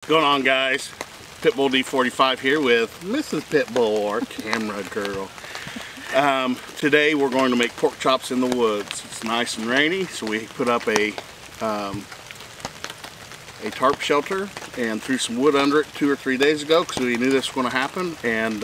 What's going on, guys? Pitbull D45 here with Mrs. Pitbull, our camera girl. Today we're going to make pork chops in the woods. It's nice and rainy, so we put up a tarp shelter and threw some wood under it 2 or 3 days ago because we knew this was going to happen, and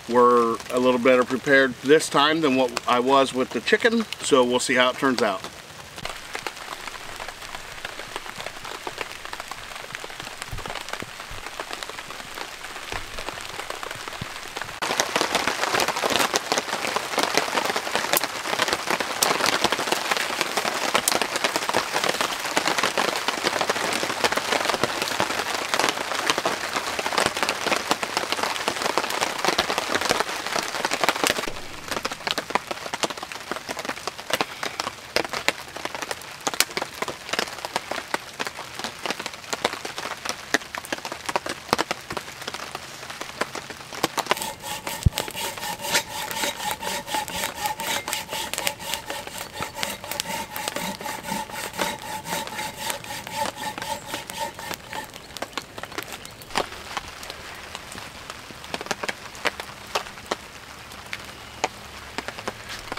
we're a little better prepared this time than what I was with the chicken, so we'll see how it turns out.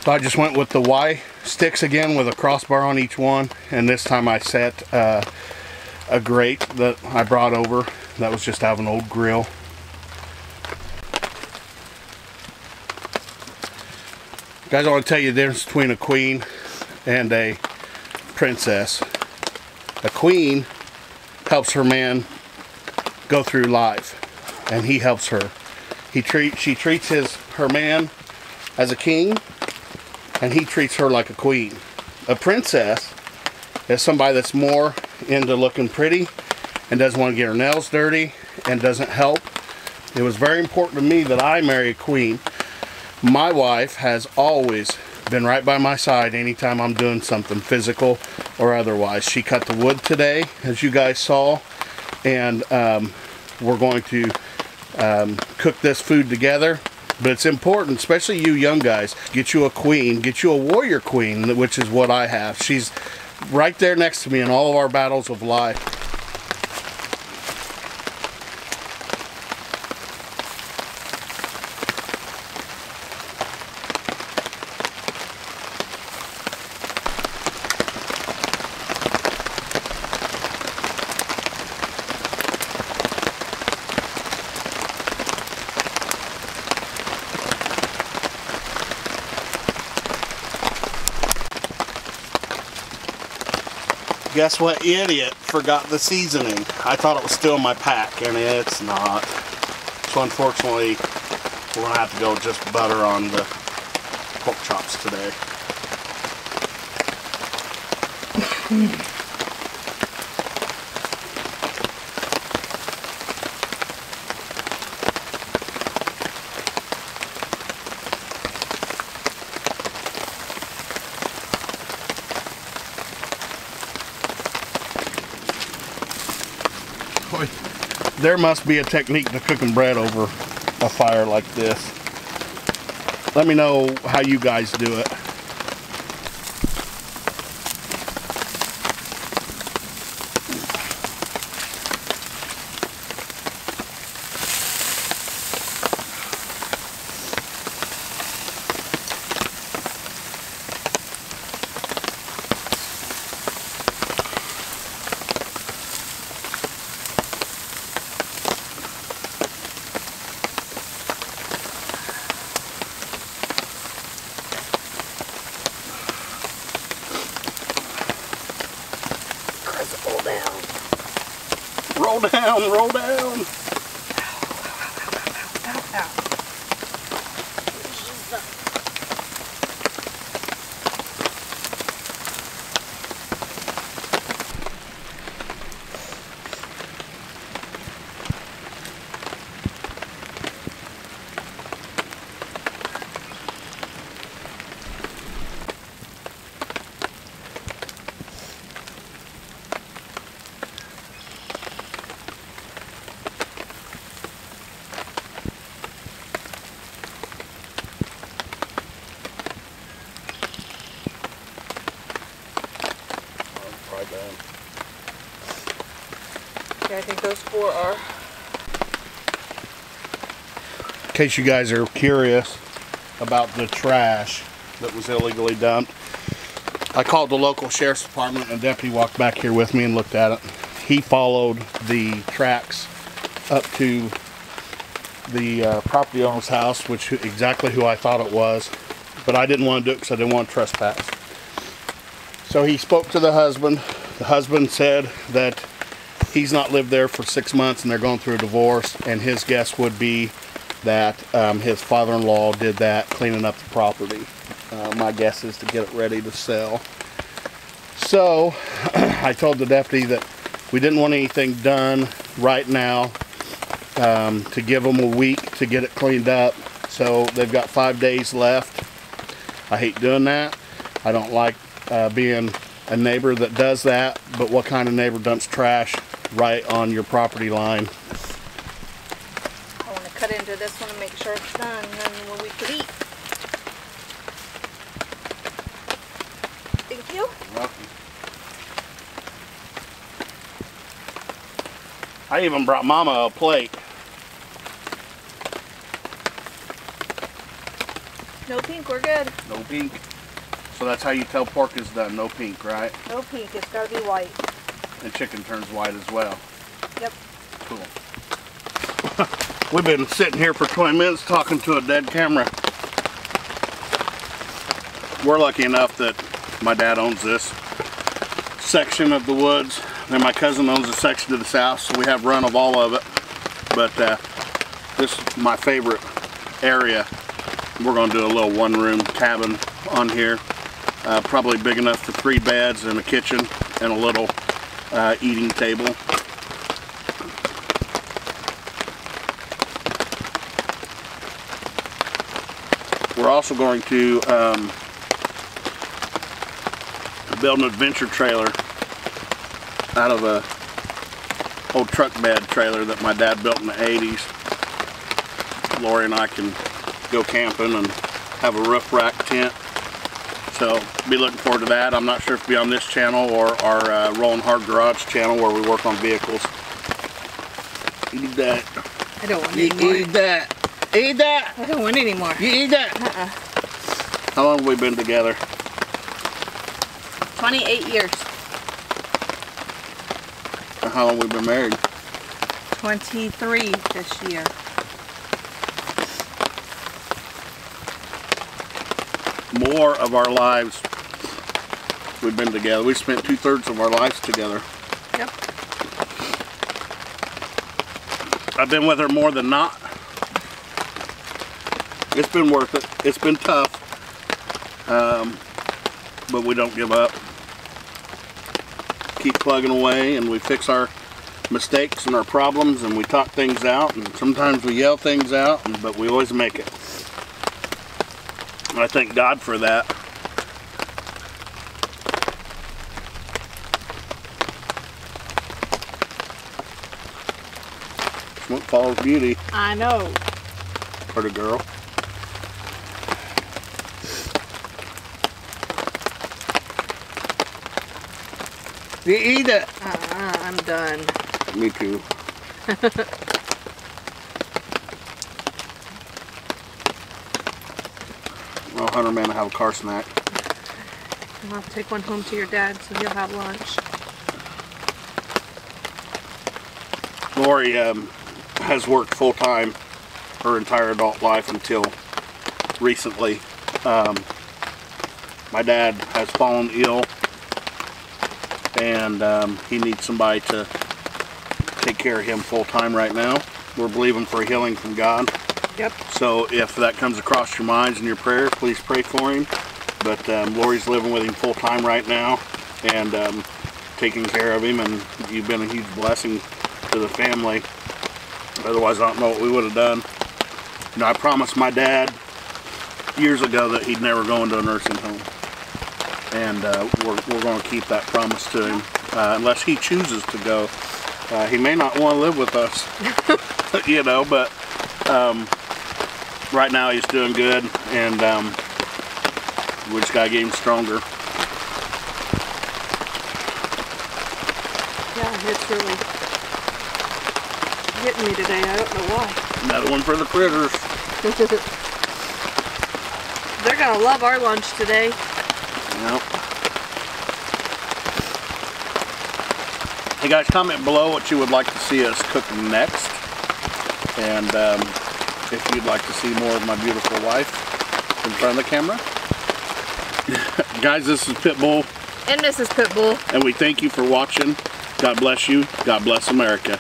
So I just went with the Y sticks again with a crossbar on each one, and this time I set a grate that I brought over that was just out of an old grill. Guys, I want to tell you the difference between a queen and a princess. A queen helps her man go through life, and he helps her. She treats her man as a king, and he treats her like a queen. A princess is somebody that's more into looking pretty and doesn't want to get her nails dirty and doesn't help. It was very important to me that I marry a queen. My wife has always been right by my side anytime I'm doing something physical or otherwise. She cut the wood today, as you guys saw, and we're going to cook this food together. But it's important, especially you young guys, get you a queen, get you a warrior queen, which is what I have. She's right there next to me in all of our battles of life. Guess what idiot forgot the seasoning? I thought it was still in my pack, and it's not. So unfortunately, we're going to have to go just butter on the pork chops today. There must be a technique to cooking bread over a fire like this. Let me know how you guys do it. Roll down, roll down. Ow, ow, ow. those 4 are. In case you guys are curious about the trash that was illegally dumped, I called the local sheriff's department and a deputy walked back here with me and looked at it. He followed the tracks up to the property owner's house, which exactly who I thought it was, but I didn't want to do it because I didn't want to trespass. So he spoke to the husband. The husband said that he's not lived there for 6 months and they're going through a divorce, and his guess would be that his father-in-law did that, cleaning up the property. My guess is to get it ready to sell. So I told the deputy that we didn't want anything done right now, to give them a week to get it cleaned up. So they've got 5 days left. I hate doing that. I don't like being a neighbor that does that, but what kind of neighbor dumps trash right on your property line? I want to cut into this one and make sure it's done, and then we could eat. Thank you. You're welcome. I even brought Mama a plate. No pink, we're good. No pink. So that's how you tell pork is done, no pink, right? No pink, it's got to be white. And chicken turns white as well. Yep. Cool. We've been sitting here for 20 minutes talking to a dead camera. We're lucky enough that my dad owns this section of the woods, and my cousin owns a section to the south, so we have run of all of it. But this is my favorite area. We're going to do a little one-room cabin on here. Probably big enough for 3 beds and a kitchen and a little eating table. We're also going to build an adventure trailer out of a old truck bed trailer that my dad built in the 80s. Lori and I can go camping and have a roof rack tent. So be looking forward to that. I'm not sure if it'll be on this channel or our Rolling Hard Garage channel where we work on vehicles. Eat that. I don't want any more. Eat that. Eat that. I don't want any more. You eat that. How long have we been together? 28 years. And how long have we been married? 23 this year. More of our lives we've been together. We spent 2/3 of our lives together. Yep. I've been with her more than not. It's been worth it. It's been tough, but we don't give up. Keep plugging away, and we fix our mistakes and our problems, and we talk things out, and sometimes we yell things out, but we always make it. I thank God for that. Smoke follows beauty. I know. Pretty girl. You eat it. I'm done. Me too. Well, Hunter man, I have a car snack. I'll take one home to your dad so he'll have lunch. Lori has worked full-time her entire adult life until recently. My dad has fallen ill, and he needs somebody to take care of him full-time right now. We're believing for a healing from God. Yep. So if that comes across your minds in your prayers, please pray for him. But Lori's living with him full-time right now, and taking care of him, and you've been a huge blessing to the family. Otherwise, I don't know what we would have done. You know, I promised my dad years ago that he'd never go into a nursing home, and we're going to keep that promise to him, unless he chooses to go. He may not want to live with us, you know, but right now he's doing good, and we just got to get him stronger. Yeah, it's really getting me today. I don't know why. Another one for the critters. They're gonna love our lunch today. Yep. Hey guys, comment below what you would like to see us cook next. And if you'd like to see more of my beautiful wife in front of the camera. Guys, this is Pitbull. And this is Pitbull. And we thank you for watching. God bless you. God bless America.